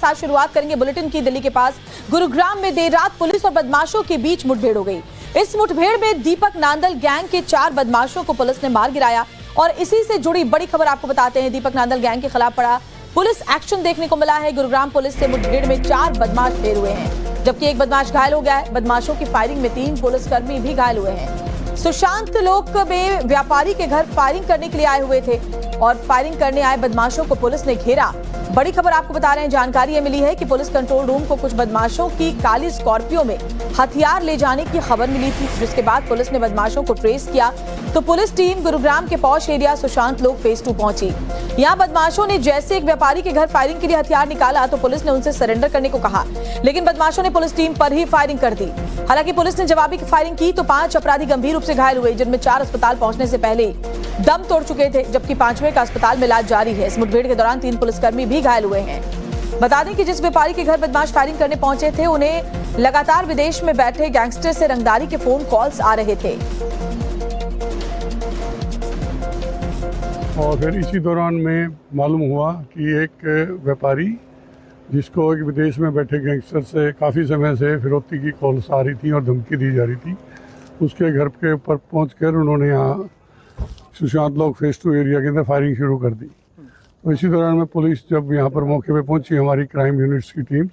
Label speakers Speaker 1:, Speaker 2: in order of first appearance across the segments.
Speaker 1: साथ शुरुआत करेंगे बुलेटिन की। दिल्ली के पास गुरुग्राम में देर रात पुलिस और बदमाशों के बीच मुठभेड़ हो गई। इस मुठभेड़ में दीपक नांदल गैंग के 4 बदमाशों को पुलिस ने मार गिराया और इसी से जुड़ी बड़ी खबर आपको बताते हैं। दीपक नांदल गैंग के खिलाफ बड़ा पुलिस एक्शन देखने को मिला है। गुरुग्राम पुलिस से मुठभेड़ में 4 बदमाश ढेर हुए हैं, जबकि एक बदमाश घायल हो गया है। बदमाशों की फायरिंग में 3 पुलिसकर्मी भी घायल हुए हैं। सुशांत लोक में व्यापारी के घर फायरिंग करने के लिए आए हुए थे और फायरिंग करने आए बदमाशों को पुलिस ने घेरा। बड़ी खबर आपको बता रहे हैं। जानकारी ये मिली है कि पुलिस कंट्रोल रूम को कुछ बदमाशों की काली स्कॉर्पियो में हथियार ले जाने की खबर मिली थी, जिसके बाद पुलिस ने बदमाशों को ट्रेस किया तो पुलिस टीम गुरुग्राम के पॉश एरिया सुशांत लोक फेज 2 पहुंची। यहाँ बदमाशों ने जैसे एक व्यापारी के घर फायरिंग के लिए हथियार निकाला तो पुलिस ने उनसे सरेंडर करने को कहा, लेकिन बदमाशों ने पुलिस टीम पर ही फायरिंग कर दी। हालांकि पुलिस ने जवाबी फायरिंग की तो 5 अपराधी गंभीर रूप से घायल हुए, जिनमें 4 अस्पताल पहुंचने से पहले दम तोड़ चुके थे, जबकि 5वें का अस्पताल में इलाज जारी है। इस मुठभेड़ के दौरान 3 पुलिसकर्मी भी घायल हुए हैं। बता दें कि जिस व्यापारी के घर बदमाश फायरिंग करने पहुंचे थे, उन्हें लगातार विदेश में बैठे गैंगस्टर से रंगदारी के फोन कॉल्स आ रहे थे।
Speaker 2: और फिर इसी दौरान में मालूम हुआ कि एक व्यापारी जिसको एक विदेश में बैठे गैंगस्टर से काफ़ी समय से फिरौती की कॉल्स आ रही थी और धमकी दी जा रही थी, उसके घर के ऊपर पहुंचकर उन्होंने यहाँ सुशांत लोक फेज 2 एरिया के अंदर फायरिंग शुरू कर दी। तो इसी दौरान में पुलिस जब यहाँ पर मौके पे पहुंची, हमारी क्राइम यूनिट्स की टीम्स,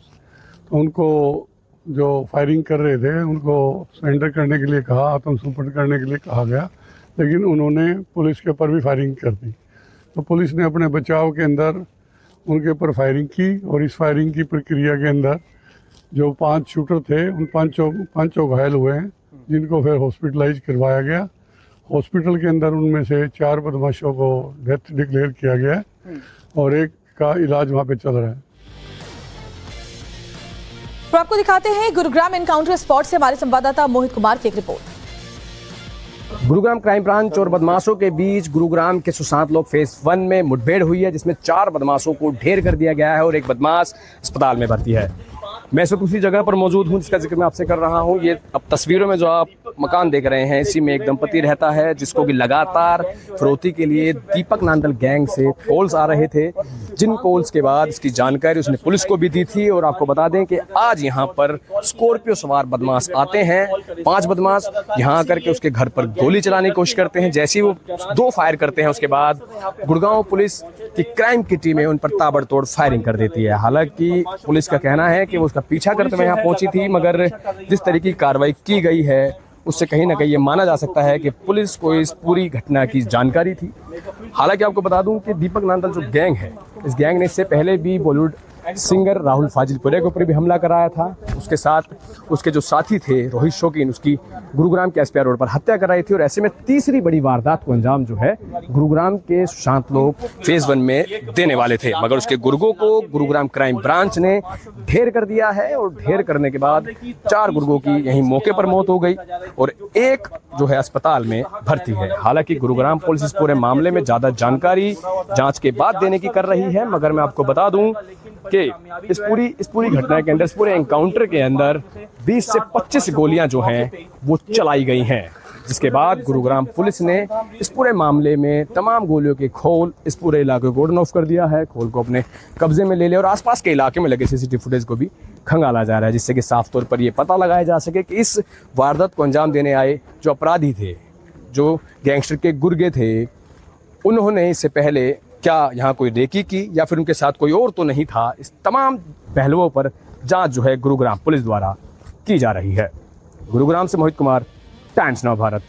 Speaker 2: तो उनको जो फायरिंग कर रहे थे उनको सरेंडर करने के लिए कहा, आत्मसमर्पण करने के लिए कहा गया, लेकिन उन्होंने पुलिस के ऊपर भी फायरिंग कर दी। तो पुलिस ने अपने बचाव के अंदर उनके ऊपर फायरिंग की और इस फायरिंग की प्रक्रिया के अंदर जो 5 शूटर थे उन पांचों घायल हुए हैं, जिनको फिर हॉस्पिटलाइज करवाया गया। हॉस्पिटल के अंदर उनमें से 4 बदमाशों को डेथ डिक्लेयर किया गया है और एक का इलाज वहाँ पे चल रहा है।
Speaker 1: तो आपको दिखाते हैं गुरुग्राम एनकाउंटर स्पॉट से हमारे संवाददाता मोहित कुमार की एक रिपोर्ट।
Speaker 3: गुरुग्राम क्राइम ब्रांच और बदमाशों के बीच गुरुग्राम के सुशांत लोक फेज 1 में मुठभेड़ हुई है, जिसमें 4 बदमाशों को ढेर कर दिया गया है और एक बदमाश अस्पताल में भर्ती है। मैं इस वक्त उसी जगह पर मौजूद हूं जिसका जिक्र मैं आपसे कर रहा हूं। ये अब तस्वीरों में जो आप मकान देख रहे हैं, इसी में एक दंपति रहता है जिसको कि लगातार फिरौती के लिए दीपक नांदल गैंग से कॉल्स आ रहे थे, जिन कॉल्स के बाद इसकी जानकारी उसने पुलिस को भी दी थी। और आपको बता दें कि आज यहाँ पर स्कॉर्पियो सवार बदमाश आते हैं। 5 बदमाश यहाँ आकर के उसके घर पर गोली चलाने की कोशिश करते हैं। जैसे ही वो 2 फायर करते हैं, उसके बाद गुड़गांव पुलिस की क्राइम की टीमें उन पर ताबड़तोड़ फायरिंग कर देती है। हालांकि पुलिस का कहना है कि वो उसका पीछा करते हुए यहाँ पहुंची थी, मगर जिस तरीके की कार्रवाई की गई है उससे कहीं ना कहीं ये माना जा सकता है कि पुलिस को इस पूरी घटना की जानकारी थी। हालांकि आपको बता दूं कि दीपक नांदल जो गैंग है, इस गैंग ने इससे पहले भी बॉलीवुड सिंगर राहुल फाजिलपुरे के ऊपर भी हमला कराया था। उसके साथ उसके जो साथी थे रोहित शौकीन, उसकी गुरुग्राम के एसपीआर रोड पर हत्या कराई थी। और ऐसे में तीसरी बड़ी वारदात को अंजाम जो है गुरुग्राम के सुशांत लोक फेज 1 में देने वाले थे, मगर उसके गुर्गों को गुरुग्राम क्राइम ब्रांच ने ढेर कर दिया है। और ढेर करने के बाद 4 गुर्गों की यहीं मौके पर मौत हो गई और एक जो है अस्पताल में भर्ती है। हालांकि गुरुग्राम पुलिस इस पूरे मामले में ज्यादा जानकारी जांच के बाद देने की कर रही है, मगर मैं आपको बता दूं कि इस पूरी घटना के अंदर, इस पूरे एनकाउंटर के अंदर 20 से 25 गोलियां जो हैं वो चलाई गई हैं, जिसके बाद गुरुग्राम पुलिस ने इस पूरे मामले में तमाम गोलियों के खोल इस पूरे इलाके को ऑफ कर दिया है। खोल को अपने कब्जे में ले लिया और आसपास के इलाके में लगे सीसीटीवी फुटेज को भी खंगाला जा रहा है, जिससे कि साफ तौर पर यह पता लगाया जा सके कि इस वारदात को अंजाम देने आए जो अपराधी थे, जो गैंगस्टर के गुर्गे थे, उन्होंने इससे पहले क्या यहाँ कोई रेकी की या फिर उनके साथ कोई और तो नहीं था। इस तमाम पहलुओं पर जांच जो है गुरुग्राम पुलिस द्वारा की जा रही है। गुरुग्राम से मोहित कुमार, टाइम्स नाउ भारत।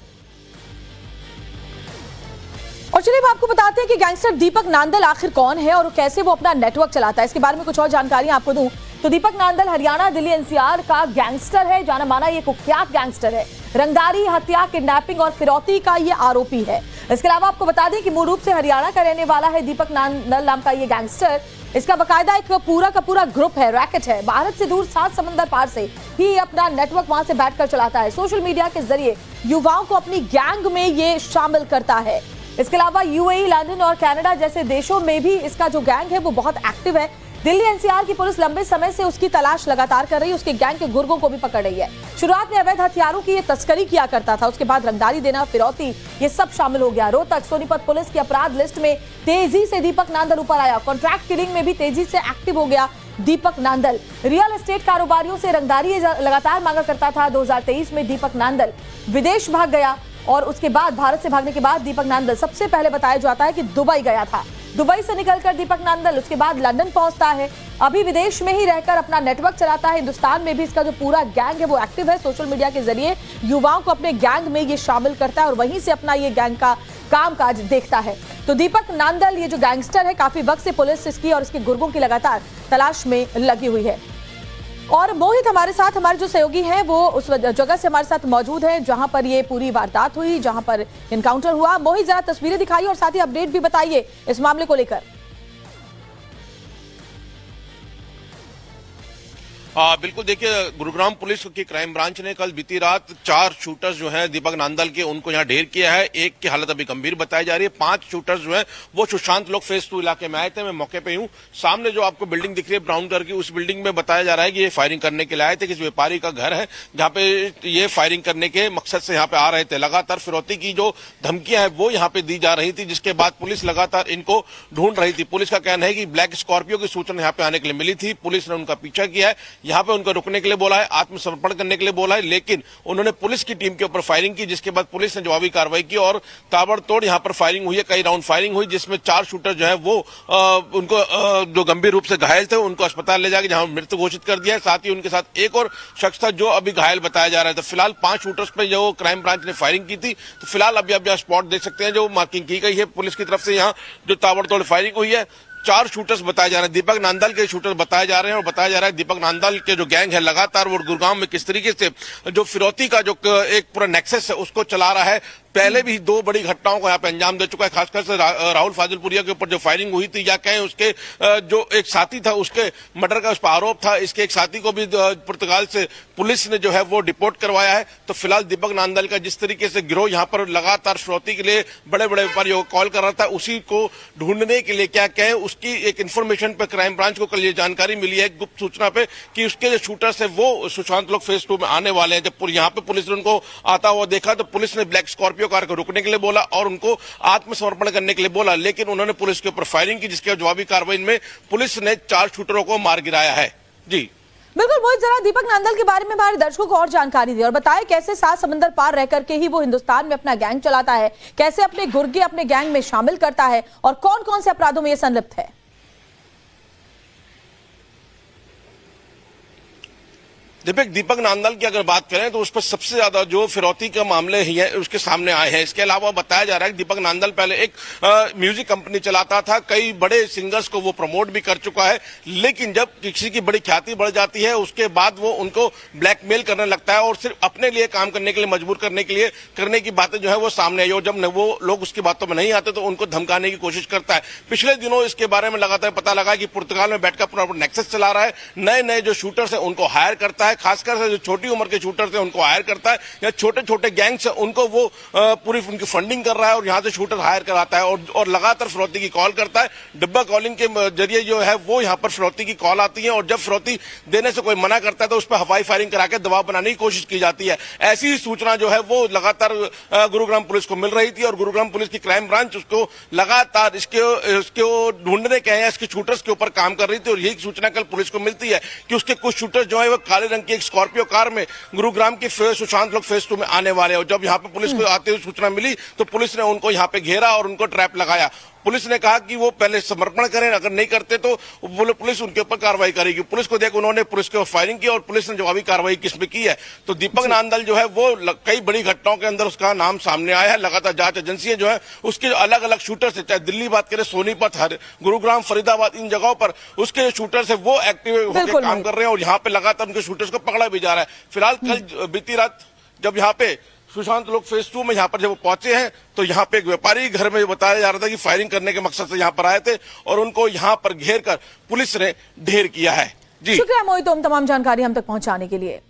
Speaker 1: और चलिए आपको बताते हैं कि गैंगस्टर दीपक नांदल आखिर कौन है और कैसे वो अपना नेटवर्क चलाता है। इसके बारे में कुछ और जानकारी आपको दूं तो दीपक नांदल हरियाणा, दिल्ली एनसीआर का गैंगस्टर है। जाना माना ये कुख्यात गैंगस्टर है। रंगदारी, हत्या, किडनैपिंग और फिरौती का ये आरोपी है। इसके अलावा आपको बता दें कि मूल रूप से हरियाणा का रहने वाला है दीपक नांदल नाम का ये गैंगस्टर। इसका बाकायदा एक पूरा का पूरा ग्रुप है, रैकेट है। भारत से दूर 7 समंदर पार से ही अपना नेटवर्क वहां से बैठकर चलाता है। सोशल मीडिया के जरिए युवाओं को अपनी गैंग में ये शामिल करता है। इसके अलावा यूएई, लंदन और कनाडा जैसे देशों में भी इसका जो गैंग है वो बहुत एक्टिव है। दिल्ली एनसीआर की पुलिस लंबे समय से उसकी तलाश लगातार कर रही है। उसके गैंग के गुर्गों को भी पकड़ रही है। शुरुआत में अवैध हथियारों की ये तस्करी किया करता था, उसके बाद रंगदारी देना, फिरौती, ये सब शामिल हो गया। रोहतक, सोनीपत पुलिस की अपराध लिस्ट में तेजी से दीपक नांदल ऊपर आया। कॉन्ट्रैक्ट किलिंग में भी तेजी से एक्टिव हो गया। दीपक नांदल। रियल एस्टेट कारोबारियों से रंगदारी लगातार मांगा करता था। 2023 में दीपक नांदल विदेश भाग गया और उसके बाद भारत से भागने के बाद दीपक नांदल सबसे पहले बताया जाता है कि दुबई गया था। दुबई से निकलकर दीपक नांदल उसके बाद लंदन पहुंचता है। अभी विदेश में ही रहकर अपना नेटवर्क चलाता है। हिंदुस्तान में भी इसका जो पूरा गैंग है वो एक्टिव है। सोशल मीडिया के जरिए युवाओं को अपने गैंग में ये शामिल करता है और वहीं से अपना ये गैंग का कामकाज देखता है। तो दीपक नांदल ये जो गैंगस्टर है, काफी वक्त से पुलिस इसकी और इसके गुर्गों की लगातार तलाश में लगी हुई है। और मोहित हमारे साथ, हमारे जो सहयोगी हैं वो उस जगह से हमारे साथ मौजूद हैं जहां पर ये पूरी वारदात हुई, जहां पर इनकाउंटर हुआ। मोहित, जरा तस्वीरें दिखाइए और साथ ही अपडेट भी बताइए इस मामले को लेकर।
Speaker 4: बिल्कुल, देखिए, गुरुग्राम पुलिस की क्राइम ब्रांच ने कल बीती रात 4 शूटर्स जो हैं दीपक नांदल के, उनको यहां ढेर किया है। एक की हालत अभी गंभीर बताई जा रही है। 5 शूटर्स जो हैं वो सुशांत लोक फेज 2 इलाके में आए थे। मैं मौके पे हूं। सामने जो आपको बिल्डिंग दिख रही है ब्राउन कलर की, उस बिल्डिंग में बताया जा रहा है कि ये फायरिंग करने के लिए आए थे। किसी व्यापारी का घर है जहां पे ये फायरिंग करने के मकसद से यहाँ पे आ रहे थे। लगातार फिरौती की जो धमकियां हैं वो यहाँ पे दी जा रही थी, जिसके बाद पुलिस लगातार इनको ढूंढ रही थी। पुलिस का कहना है कि ब्लैक स्कॉर्पियो की सूचना यहाँ पे आने के लिए मिली थी। पुलिस ने उनका पीछा किया है, यहाँ पे उनको रुकने के लिए बोला है, आत्मसमर्पण करने के लिए बोला है, लेकिन उन्होंने पुलिस की टीम के ऊपर फायरिंग की, जिसके बाद पुलिस ने जवाबी कार्रवाई की और ताबड़तोड़ यहां पर फायरिंग हुई है। कई राउंड फायरिंग हुई, जिसमें 4 शूटर जो है वो उनको जो गंभीर रूप से घायल थे उनको अस्पताल ले जाकर जहां मृत घोषित कर दिया है। साथ ही उनके साथ एक और शख्स था जो अभी घायल बताया जा रहा था। फिलहाल 5 शूटर्स पे जो क्राइम ब्रांच ने फायरिंग की थी, तो फिलहाल अभी आप स्पॉट देख सकते हैं जो मार्किंग की गई है पुलिस की तरफ से। यहाँ जो ताबड़तोड़ फायरिंग हुई है, 4 शूटर्स बताए जा रहे हैं, दीपक नांदल के शूटर बताए जा रहे हैं। और बताया जा रहा है दीपक नांदल के जो गैंग है लगातार वो गुरुग्राम में किस तरीके से जो फिरौती का जो एक पूरा नेक्सस है उसको चला रहा है। पहले भी 2 बड़ी घटनाओं को यहाँ पे अंजाम दे चुका है। खासकर से राहुल फाजिलपुरिया के ऊपर जो फायरिंग हुई थी, या कहें उसके जो एक साथी था उसके मर्डर का उस पर आरोप था। इसके एक साथी को भी पुर्तगाल से पुलिस ने जो है वो डिपोर्ट करवाया है। तो फिलहाल दीपक नांदल का जिस तरीके से गिरोह यहाँ पर लगातार फिरौती के लिए बड़े बड़े व्यापारियों को कॉल कर रहा था, उसी को ढूंढने के लिए क्या कहें उसकी एक इन्फॉर्मेशन पे क्राइम ब्रांच को कल ये जानकारी मिली है गुप्त सूचना पे कि उसके जो शूटर्स है वो सुशांत लोक फेज 2 में आने वाले हैं। जब यहाँ पे पुलिस ने उनको आता हुआ देखा तो पुलिस ने ब्लैक स्कॉर्पियो कार को रुकने के लिए बोला और उनको आत्मसमर्पण करने के लिए बोला, लेकिन उन्होंने पुलिस के ऊपर फायरिंग की, जिसके जवाबी कार्रवाई में पुलिस ने 4 शूटरों को मार गिराया है। जी
Speaker 1: बिल्कुल मोहित, जरा दीपक नांदल के बारे में हमारे दर्शकों को और जानकारी दी और बताएं कैसे 7 समंदर पार रह करके ही वो हिंदुस्तान में अपना गैंग चलाता है, कैसे अपने गुर्गे अपने गैंग में शामिल करता है और कौन कौन से अपराधों में ये संलिप्त है।
Speaker 4: दीपक नांदल की अगर बात करें तो उस पर सबसे ज्यादा जो फिरौती के मामले ही है उसके सामने आए हैं। इसके अलावा बताया जा रहा है कि दीपक नांदल पहले एक म्यूजिक कंपनी चलाता था, कई बड़े सिंगर्स को वो प्रमोट भी कर चुका है, लेकिन जब किसी की बड़ी ख्याति बढ़ जाती है उसके बाद वो उनको ब्लैकमेल करने लगता है और सिर्फ अपने लिए काम करने के लिए मजबूर करने की बातें जो है वो सामने आई और जब वो लोग उसकी बातों में नहीं आते तो उनको धमकाने की कोशिश करता है। पिछले दिनों इसके बारे में लगातार पता लगा कि पुर्तगाल में बैठकर अपना नेक्सस चला रहा है, नए जो शूटर्स है उनको हायर करता है, खासकर से जो छोटी उम्र के शूटर्स हैं उनको हायर करता है, या छोटे छोटे गैंग्स हैं उनको वो पूरी उनकी फंडिंग कर रहा है और यहां से शूटर हायर कराता है और लगातार फिरौती की कॉल करता है। डिब्बा कॉलिंग के जरिए जो है वो यहां पर फिरौती की कॉल आती है और जब फिरौती देने से कोई मना करता है तो उस पर हवाई फायरिंग करा के दबाव बनाने की कोशिश की जाती है। ऐसी ही सूचना जो है वो लगातार गुरुग्राम पुलिस को मिल रही थी और गुरुग्राम पुलिस की क्राइम ब्रांच उसको लगातार इसके ढूंढने के इसके शूटर्स के ऊपर काम कर रही थी और यही सूचना कल पुलिस को मिलती है कि उसके कुछ शूटर्स जो है वो काले रंग की एक स्कॉर्पियो कार में गुरुग्राम की सुशांत लोक फेज 2 में आने वाले हैं। जब यहाँ पे पुलिस को आते हुए सूचना मिली तो पुलिस ने उनको यहाँ पे घेरा और उनको ट्रैप लगाया। पुलिस ने कहा कि वो पहले समर्पण करें, अगर नहीं करते तो पुलिस उनके ऊपर कार्रवाई करेगी। पुलिस को देख उन्होंने पुलिस के ऊपर फायरिंग की और पुलिस ने जवाबी कार्रवाई किसमें की है। तो दीपक नांदल जो है वो कई बड़ी घटनाओं के अंदर उसका नाम सामने आया है। लगातार जांच एजेंसियां जो है उसके अलग अलग शूटर से, चाहे दिल्ली बात करें, सोनीपत, गुरुग्राम, फरीदाबाद, इन जगहों पर उसके शूटर से वो एक्टिव होकर काम कर रहे हैं और यहाँ पे लगातार उनके शूटर्स को पकड़ा भी जा रहा है। फिलहाल कल बीती रात जब यहाँ पे सुशांत लोक फेज 2 में यहाँ पर जब वो पहुंचे हैं तो यहाँ पे एक व्यापारी घर में बताया जा रहा था कि फायरिंग करने के मकसद से यहाँ पर आए थे और उनको यहाँ पर घेर कर पुलिस ने ढेर किया है। जी
Speaker 1: शुक्रिया मोहित, तमाम जानकारी हम तक पहुंचाने के लिए।